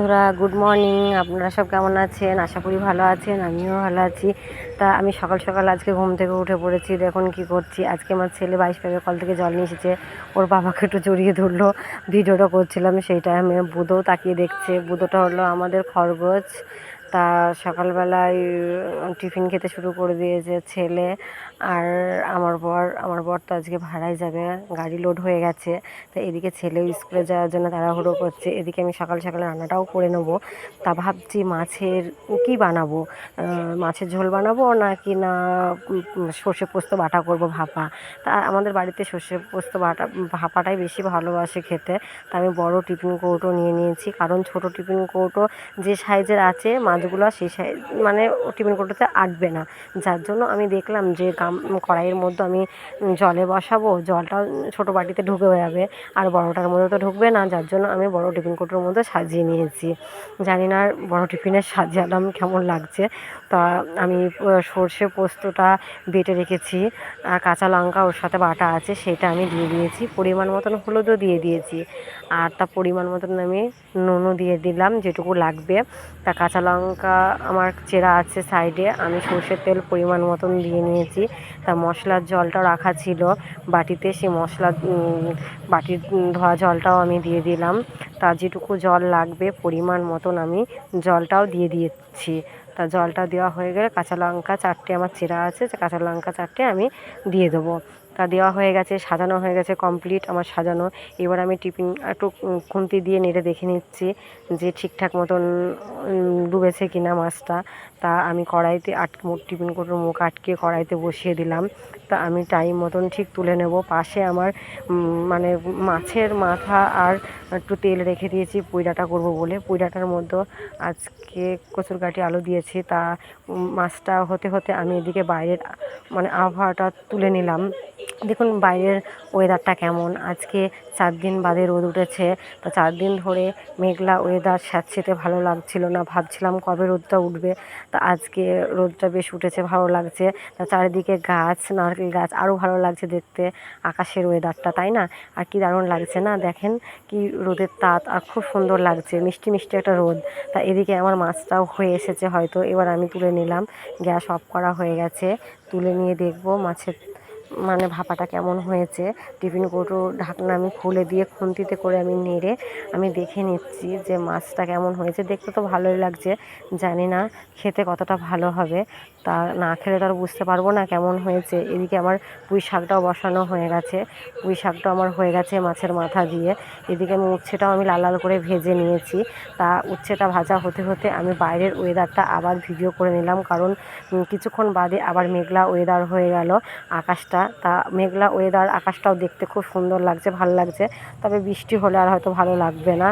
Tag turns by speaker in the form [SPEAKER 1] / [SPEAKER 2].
[SPEAKER 1] বন্ধুরা, good morning. আপনারা সব কেমন আছেন? আশা করি ভালো আছেন, আমিও ভালো আছি। তা আমি সকাল সকাল আজকে ঘুম থেকে উঠে পড়েছি। দেখুন কি করছি। আজকে আমার ছেলে 22 পাইপের কল থেকে জল নিয়ে এসেছে। ওর বাবাকে একটু জড়িয়ে ধরলো, ভিডিওটা করছিলাম, সেই টাইমে বুধও তাকিয়ে দেখছে। বুধোটা হলো আমাদের খরগোশ। তা সকালবেলায় টিফিন খেতে শুরু করে দিয়েছে ছেলে আর আমার বর তো আজকে ভাড়ায় যাবে, গাড়ি লোড হয়ে গেছে। তো এদিকে ছেলেও স্কুলে যাওয়ার জন্য তাড়াহুড়ো করছে। এদিকে আমি সকাল সকাল রান্নাটাও করে নেবো। তা ভাবছি মাছের কি বানাবো, মাছের ঝোল বানাবো নাকি না সর্ষে পোস্ত বাটা করব ভাপা। তা আমাদের বাড়িতে সর্ষে পোস্ত বাটা ভাপাটাই বেশি ভালোবাসে খেতে। তা আমি বড় টিফিন কৌটো নিয়ে নিয়েছি, কারণ ছোট টিফিন কৌটো যে সাইজের আছে মাছগুলো সেই সাইজ মানে টিফিন কৌটোতে আটবে না। যার জন্য আমি দেখলাম যে কড়াইয়ের মধ্যে আমি জলে বসাবো, জলটা ছোটো বাটিতে ঢুকে যাবে আর বড়টার মধ্যে তো ঢুকবে না। যার জন্য আমি বড় টিফিন কৌটোর মধ্যে সাজিয়ে নিয়েছি। জানি না বড় টিফিনের সাজালাম কেমন লাগছে। তা আমি সর্ষে পোস্তটা বেটে রেখেছি, কাঁচা লঙ্কা ওর সাথে বাটা আছে, সেটা আমি দিয়ে দিয়েছি। পরিমাণ মতন হলুদও দিয়ে দিয়েছি, আর তা পরিমাণ মতন আমি নুনও দিয়ে দিলাম যেটুকু লাগবে। তা কাঁচা লঙ্কা আমার চেরা আছে সাইডে, আমি সর্ষের তেল পরিমাণ মতন দিয়ে নিয়েছি। তা মশলার জলটাও রাখা ছিল বাটিতে, সেই বাটির ধোয়া জলটাও আমি দিয়ে দিলাম। তা যেটুকু জল লাগবে পরিমাণ মতন আমি জলটাও দিয়ে দিচ্ছি। তা জলটা দেওয়া হয়ে গেলে কাঁচা লঙ্কা 4টে আমার চেরা আছে, যে কাঁচা লঙ্কা 4টে আমি দিয়ে দেবো। তা দেওয়া হয়ে গেছে, সাজানো হয়ে গেছে, কমপ্লিট আমার সাজানো। এবার আমি টিফিন একটু খুন্তি দিয়ে নেড়ে দেখে নিচ্ছি যে ঠিকঠাক মতন ডুবেছে কিনা মাছটা। তা আমি কড়াইতে টিফিন কৌটোর মুখ আটকে কড়াইতে বসিয়ে দিলাম। তা আমি টাইম মতন ঠিক তুলে নেব। পাশে আমার মানে মাছের মাথা আর একটু তেল রেখে দিয়েছি পুইডাটা করব বলে। পুইডাটার মধ্যে আজকে কচুরগাঁটি আলু দিয়েছি। তা মাছটা হতে হতে আমি এদিকে বাইরের মানে আবহাওয়াটা তুলে নিলাম। দেখুন বাইরের ওয়েদারটা কেমন। আজকে 4 দিন বাদে রোদ উঠেছে। তো 4 দিন ধরে মেঘলা ওয়েদার, স্যাঁতসেঁতে ভালো লাগছিল না, ভাবছিলাম কবে রোদটা উঠবে। তা আজকে রোদটা বেশ উঠেছে, ভালো লাগছে। তা চারিদিকে গাছ, নারকেল গাছ, আরও ভালো লাগছে দেখতে আকাশের ওয়েদারটা, তাই না? আর কি দারুণ লাগছে না, দেখেন কি রোদের তাপ, আর খুব সুন্দর লাগছে, মিষ্টি মিষ্টি একটা রোদ। তা এদিকে আমার মাছটাও হয়ে এসেছে হয়তো, এবার আমি তুলে নিলাম। গ্যাস অফ করা হয়ে গেছে, তুলে নিয়ে দেখব মাছের মানে ভাপাটা কেমন হয়েছে। টিফিন কৌটো ঢাকনা আমি খুলে দিয়ে খুন্তিতে করে আমি নেড়ে আমি দেখে নিচ্ছি যে মাছটা কেমন হয়েছে। দেখতে তো ভালোই লাগছে, জানি না খেতে কতটা ভালো হবে। তা না খেলে তো আর বুঝতে পারবো না কেমন হয়েছে। এদিকে আমার পুঁই শাকটাও বসানো হয়ে গেছে, পুঁই শাকটাও আমার হয়ে গেছে মাছের মাথা দিয়ে। এদিকে আমি উচ্ছেটাও আমি লাল লাল করে ভেজে নিয়েছি। তা উচ্ছেটা ভাজা হতে হতে আমি বাইরের ওয়েদারটা আবার ভিডিও করে নিলাম, কারণ কিছুক্ষণ বাদে আবার মেঘলা ওয়েদার হয়ে গেল আকাশটা। তা মেঘলা ওয়েদার আকাশটাও দেখতে খুব সুন্দর লাগছে, ভালো লাগছে। তবে বৃষ্টি হলে আর হয়তো ভালো লাগবে না।